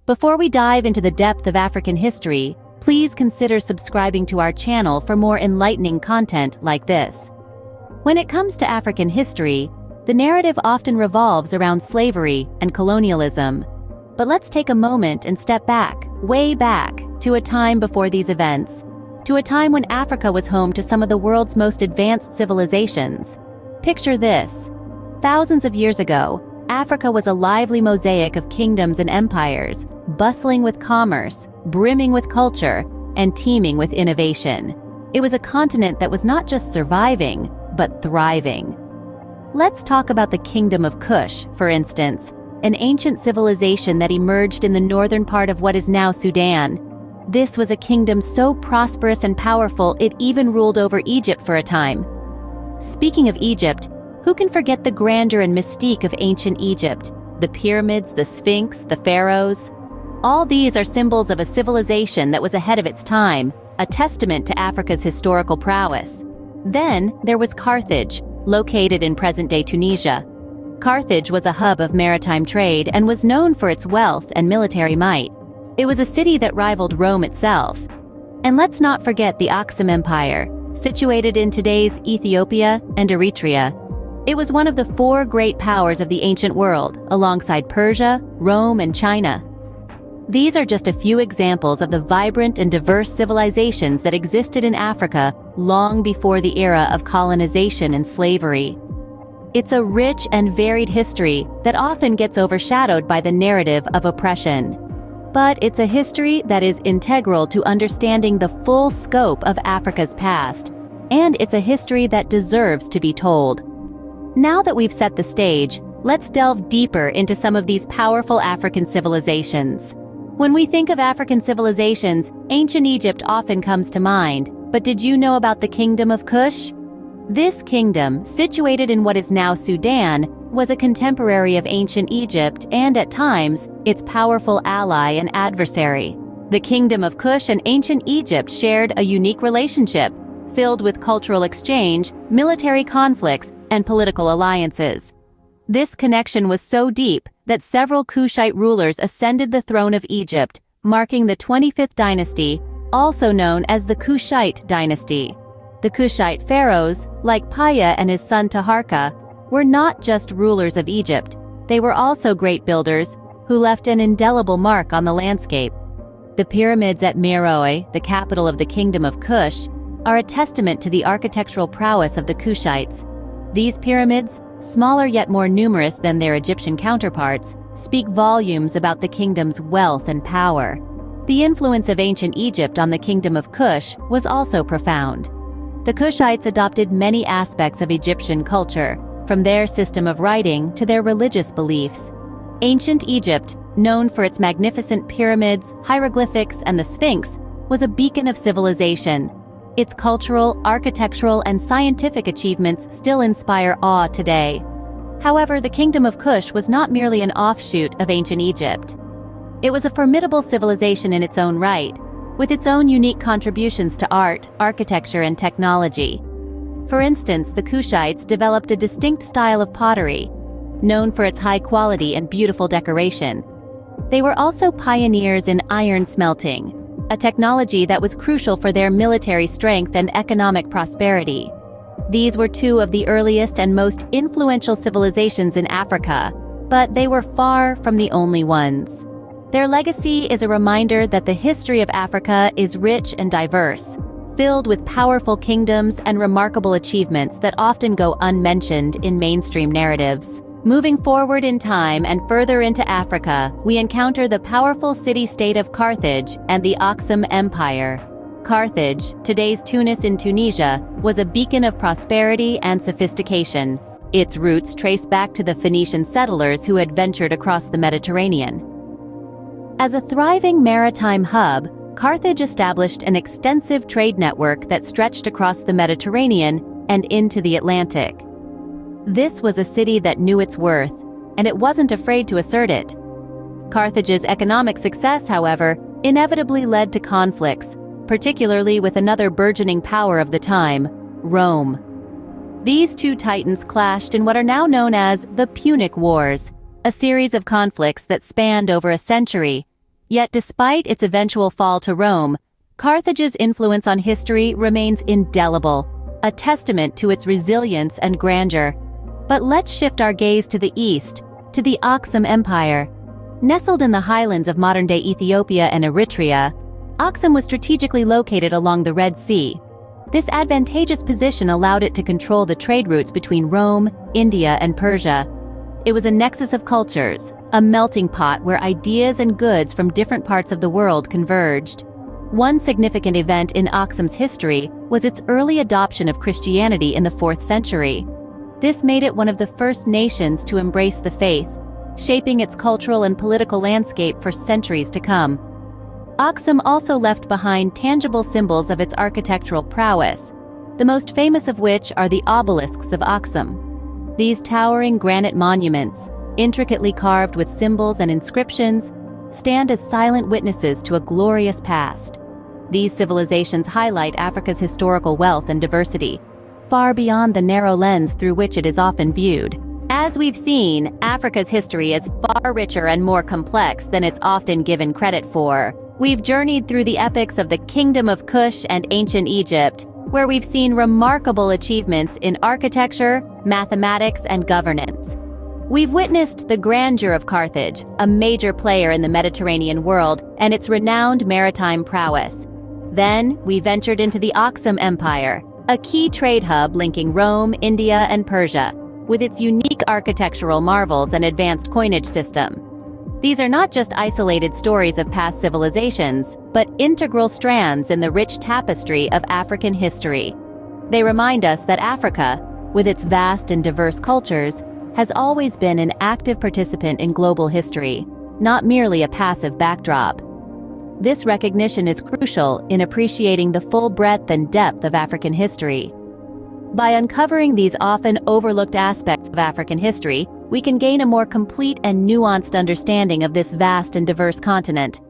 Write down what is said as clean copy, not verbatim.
Before we dive into the depth of African history, please consider subscribing to our channel for more enlightening content like this. When it comes to African history, the narrative often revolves around slavery and colonialism. But let's take a moment and step back, way back, to a time before these events, to a time when Africa was home to some of the world's most advanced civilizations. Picture this. Thousands of years ago, Africa was a lively mosaic of kingdoms and empires, bustling with commerce, brimming with culture, and teeming with innovation. It was a continent that was not just surviving, but thriving. Let's talk about the Kingdom of Kush, for instance, an ancient civilization that emerged in the northern part of what is now Sudan. This was a kingdom so prosperous and powerful it even ruled over Egypt for a time. Speaking of Egypt, who can forget the grandeur and mystique of ancient Egypt? The pyramids, the Sphinx, the pharaohs. All these are symbols of a civilization that was ahead of its time, a testament to Africa's historical prowess. Then there was Carthage, located in present-day Tunisia. Carthage was a hub of maritime trade and was known for its wealth and military might. It was a city that rivaled Rome itself. And let's not forget the Aksum Empire, situated in today's Ethiopia and Eritrea. It was one of the four great powers of the ancient world, alongside Persia, Rome, and China. These are just a few examples of the vibrant and diverse civilizations that existed in Africa long before the era of colonization and slavery. It's a rich and varied history that often gets overshadowed by the narrative of oppression. But it's a history that is integral to understanding the full scope of Africa's past, and it's a history that deserves to be told. Now that we've set the stage, let's delve deeper into some of these powerful African civilizations. When we think of African civilizations, ancient Egypt often comes to mind, but did you know about the Kingdom of Kush? This kingdom, situated in what is now Sudan, was a contemporary of ancient Egypt and, at times, its powerful ally and adversary. The Kingdom of Kush and ancient Egypt shared a unique relationship, filled with cultural exchange, military conflicts, and political alliances. This connection was so deep that several Kushite rulers ascended the throne of Egypt, marking the 25th dynasty, also known as the Kushite dynasty. The Kushite pharaohs, like Paya and his son Taharka, were not just rulers of Egypt, they were also great builders who left an indelible mark on the landscape. The pyramids at Meroe, the capital of the Kingdom of Kush, are a testament to the architectural prowess of the Kushites. These pyramids, smaller yet more numerous than their Egyptian counterparts, speak volumes about the kingdom's wealth and power. The influence of ancient Egypt on the Kingdom of Kush was also profound. The Kushites adopted many aspects of Egyptian culture, from their system of writing to their religious beliefs. Ancient Egypt, known for its magnificent pyramids, hieroglyphics, and the Sphinx, was a beacon of civilization. Its cultural, architectural, and scientific achievements still inspire awe today. However, the Kingdom of Kush was not merely an offshoot of ancient Egypt. It was a formidable civilization in its own right, with its own unique contributions to art, architecture, and technology. For instance, the Kushites developed a distinct style of pottery, known for its high quality and beautiful decoration. They were also pioneers in iron smelting, a technology that was crucial for their military strength and economic prosperity. These were two of the earliest and most influential civilizations in Africa, but they were far from the only ones. Their legacy is a reminder that the history of Africa is rich and diverse, filled with powerful kingdoms and remarkable achievements that often go unmentioned in mainstream narratives. Moving forward in time and further into Africa, we encounter the powerful city-state of Carthage and the Aksum Empire. Carthage, today's Tunis in Tunisia, was a beacon of prosperity and sophistication. Its roots trace back to the Phoenician settlers who had ventured across the Mediterranean. As a thriving maritime hub, Carthage established an extensive trade network that stretched across the Mediterranean and into the Atlantic. This was a city that knew its worth, and it wasn't afraid to assert it. Carthage's economic success, however, inevitably led to conflicts, particularly with another burgeoning power of the time, Rome. These two titans clashed in what are now known as the Punic Wars, a series of conflicts that spanned over a century, Yet despite its eventual fall to Rome, Carthage's influence on history remains indelible, a testament to its resilience and grandeur. But let's shift our gaze to the east, to the Aksum Empire. Nestled in the highlands of modern-day Ethiopia and Eritrea, Aksum was strategically located along the Red Sea. This advantageous position allowed it to control the trade routes between Rome, India, and Persia. It was a nexus of cultures, a melting pot where ideas and goods from different parts of the world converged. One significant event in Aksum's history was its early adoption of Christianity in the 4th century. This made it one of the first nations to embrace the faith, shaping its cultural and political landscape for centuries to come. Aksum also left behind tangible symbols of its architectural prowess, the most famous of which are the obelisks of Aksum. These towering granite monuments, intricately carved with symbols and inscriptions, stand as silent witnesses to a glorious past. These civilizations highlight Africa's historical wealth and diversity, far beyond the narrow lens through which it is often viewed. As we've seen, Africa's history is far richer and more complex than it's often given credit for. We've journeyed through the epics of the Kingdom of Kush and ancient Egypt, where we've seen remarkable achievements in architecture, mathematics, and governance. We've witnessed the grandeur of Carthage, a major player in the Mediterranean world, and its renowned maritime prowess. Then, we ventured into the Aksum Empire, a key trade hub linking Rome, India, and Persia, with its unique architectural marvels and advanced coinage system. These are not just isolated stories of past civilizations, but integral strands in the rich tapestry of African history. They remind us that Africa, with its vast and diverse cultures, has always been an active participant in global history, not merely a passive backdrop. This recognition is crucial in appreciating the full breadth and depth of African history. By uncovering these often overlooked aspects of African history, we can gain a more complete and nuanced understanding of this vast and diverse continent.